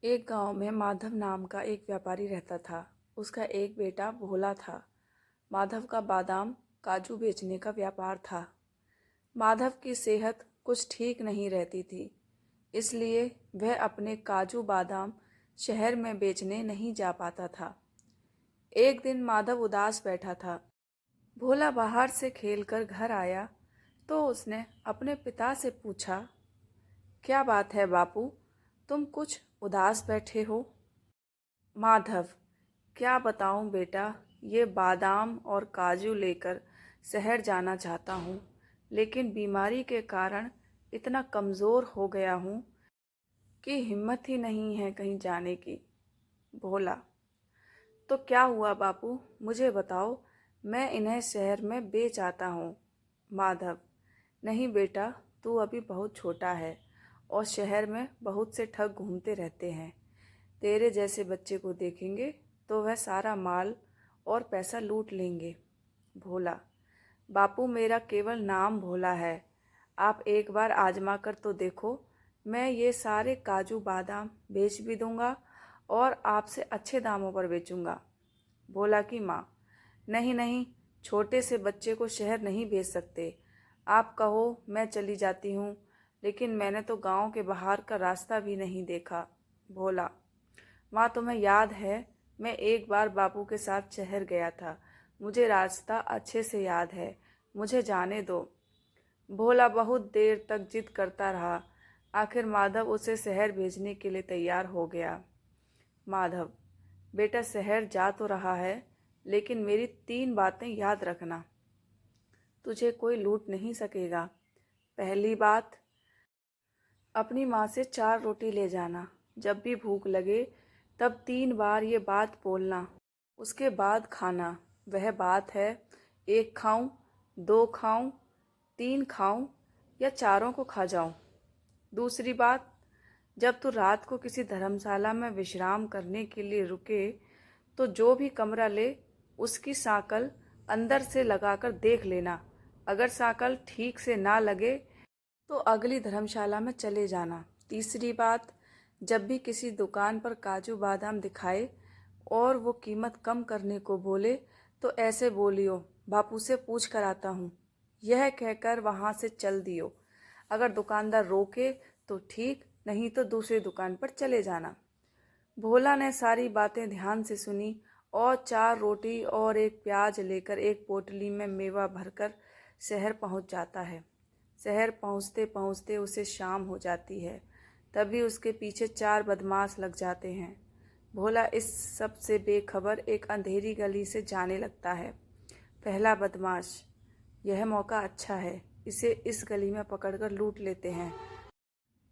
एक गांव में माधव नाम का एक व्यापारी रहता था। उसका एक बेटा भोला था। माधव का बादाम काजू बेचने का व्यापार था। माधव की सेहत कुछ ठीक नहीं रहती थी, इसलिए वह अपने काजू बादाम शहर में बेचने नहीं जा पाता था। एक दिन माधव उदास बैठा था। भोला बाहर से खेलकर घर आया तो उसने अपने पिता से पूछा, क्या बात है बापू, तुम कुछ उदास बैठे हो? माधव: क्या बताऊं बेटा, ये बादाम और काजू लेकर शहर जाना चाहता हूँ, लेकिन बीमारी के कारण इतना कमज़ोर हो गया हूँ कि हिम्मत ही नहीं है कहीं जाने की। भोला: तो क्या हुआ बापू, मुझे बताओ, मैं इन्हें शहर में बेच आता हूँ। माधव: नहीं बेटा, तू अभी बहुत छोटा है और शहर में बहुत से ठग घूमते रहते हैं। तेरे जैसे बच्चे को देखेंगे तो वह सारा माल और पैसा लूट लेंगे। भोला: बापू, मेरा केवल नाम भोला है, आप एक बार आजमा कर तो देखो। मैं ये सारे काजू बादाम बेच भी दूंगा और आपसे अच्छे दामों पर बेचूंगा। भोला की माँ: नहीं नहीं, छोटे से बच्चे को शहर नहीं भेज सकते। आप कहो मैं चली जाती हूँ, लेकिन मैंने तो गांव के बाहर का रास्ता भी नहीं देखा। भोला: माँ, तुम्हें याद है, मैं एक बार बापू के साथ शहर गया था। मुझे रास्ता अच्छे से याद है, मुझे जाने दो। भोला बहुत देर तक जिद करता रहा। आखिर माधव उसे शहर भेजने के लिए तैयार हो गया। माधव: बेटा, शहर जा तो रहा है, लेकिन मेरी 3 बातें याद रखना। तुझे कोई लूट नहीं सकेगा। पहली बात, अपनी माँ से 4 रोटी ले जाना। जब भी भूख लगे तब 3 बार ये बात बोलना, उसके बाद खाना। वह बात है, 1 खाऊं, 2 खाऊं, 3 खाऊं या चारों को खा जाऊं। दूसरी बात, जब तू रात को किसी धर्मशाला में विश्राम करने के लिए रुके तो जो भी कमरा ले उसकी सांकल अंदर से लगाकर देख लेना। अगर सांकल ठीक से ना लगे तो अगली धर्मशाला में चले जाना। तीसरी बात, जब भी किसी दुकान पर काजू बादाम दिखाए और वो कीमत कम करने को बोले तो ऐसे बोलियो, बापू से पूछ कर आता हूँ। यह कहकर वहाँ से चल दियो। अगर दुकानदार रोके तो ठीक, नहीं तो दूसरी दुकान पर चले जाना। भोला ने सारी बातें ध्यान से सुनी और 4 रोटी और 1 प्याज लेकर एक पोटली में मेवा भरकर शहर पहुंच जाता है। शहर पहुंचते पहुंचते उसे शाम हो जाती है। तभी उसके पीछे 4 बदमाश लग जाते हैं। भोला इस सब से बेखबर एक अंधेरी गली से जाने लगता है। पहला बदमाश: यह मौका अच्छा है, इसे इस गली में पकड़कर लूट लेते हैं,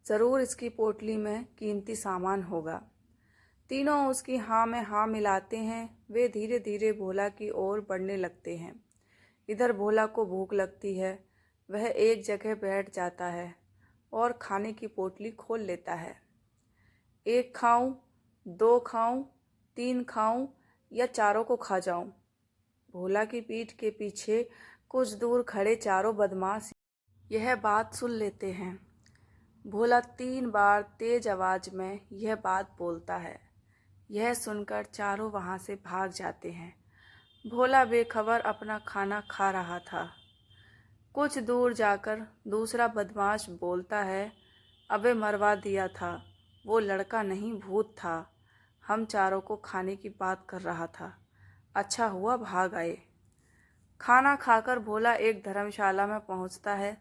ज़रूर इसकी पोटली में कीमती सामान होगा। तीनों उसकी हाँ में हाँ मिलाते हैं। वे धीरे धीरे भोला की ओर बढ़ने लगते हैं। इधर भोला को भूख लगती है। वह एक जगह बैठ जाता है और खाने की पोटली खोल लेता है। 1 खाऊं, 2 खाऊं, 3 खाऊं या चारों को खा जाऊं। भोला की पीठ के पीछे कुछ दूर खड़े चारों बदमाश यह बात सुन लेते हैं। भोला 3 बार तेज आवाज में यह बात बोलता है। यह सुनकर चारों वहां से भाग जाते हैं। भोला बेखबर अपना खाना खा रहा था। कुछ दूर जाकर दूसरा बदमाश बोलता है, अबे मरवा दिया था, वो लड़का नहीं भूत था। हम चारों को खाने की बात कर रहा था, अच्छा हुआ भाग आए। खाना खाकर भोला एक धर्मशाला में पहुंचता है।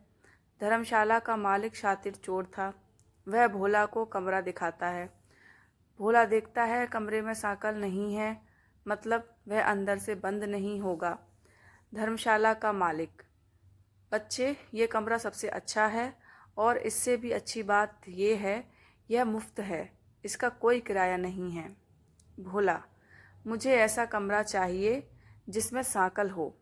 धर्मशाला का मालिक शातिर चोर था। वह भोला को कमरा दिखाता है। भोला देखता है कमरे में सांकल नहीं है, मतलब वह अंदर से बंद नहीं होगा। धर्मशाला का मालिक: बच्चे, ये कमरा सबसे अच्छा है और इससे भी अच्छी बात यह है, यह मुफ्त है, इसका कोई किराया नहीं है। भोला: मुझे ऐसा कमरा चाहिए जिसमें सांकल हो।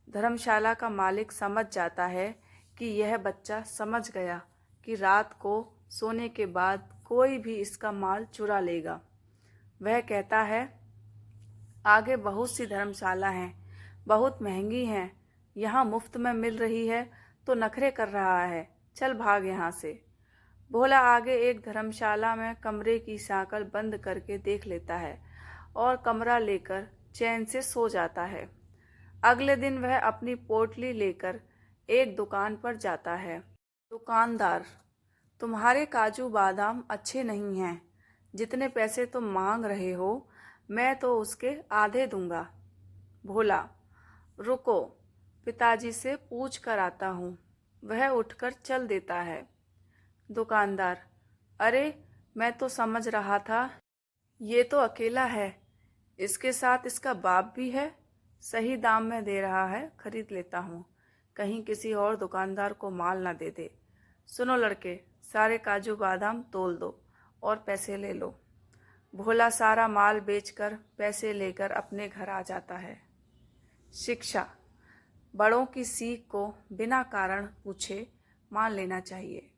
धर्मशाला का मालिक समझ जाता है कि यह बच्चा समझ गया कि रात को सोने के बाद कोई भी इसका माल चुरा लेगा। वह कहता है, आगे बहुत सी धर्मशाला हैं, बहुत महंगी हैं, यहाँ मुफ्त में मिल रही है तो नखरे कर रहा है, चल भाग यहाँ से। भोला आगे एक धर्मशाला में कमरे की सांकल बंद करके देख लेता है और कमरा लेकर चैन से सो जाता है। अगले दिन वह अपनी पोटली लेकर एक दुकान पर जाता है। दुकानदार, तुम्हारे काजू बादाम अच्छे नहीं हैं। जितने पैसे तुम मांग रहे हो मैं तो उसके आधे दूंगा। भोला, रुको, पिताजी से पूछ कर आता हूँ। वह उठकर चल देता है। दुकानदार, अरे मैं तो समझ रहा था ये तो अकेला है, इसके साथ इसका बाप भी है। सही दाम में दे रहा है, खरीद लेता हूँ, कहीं किसी और दुकानदार को माल ना दे दे। सुनो लड़के, सारे काजू बादाम तोल दो और पैसे ले लो। भोला सारा माल बेचकर पैसे लेकर अपने घर आ जाता है। शिक्षा, बड़ों की सीख को बिना कारण पूछे मान लेना चाहिए।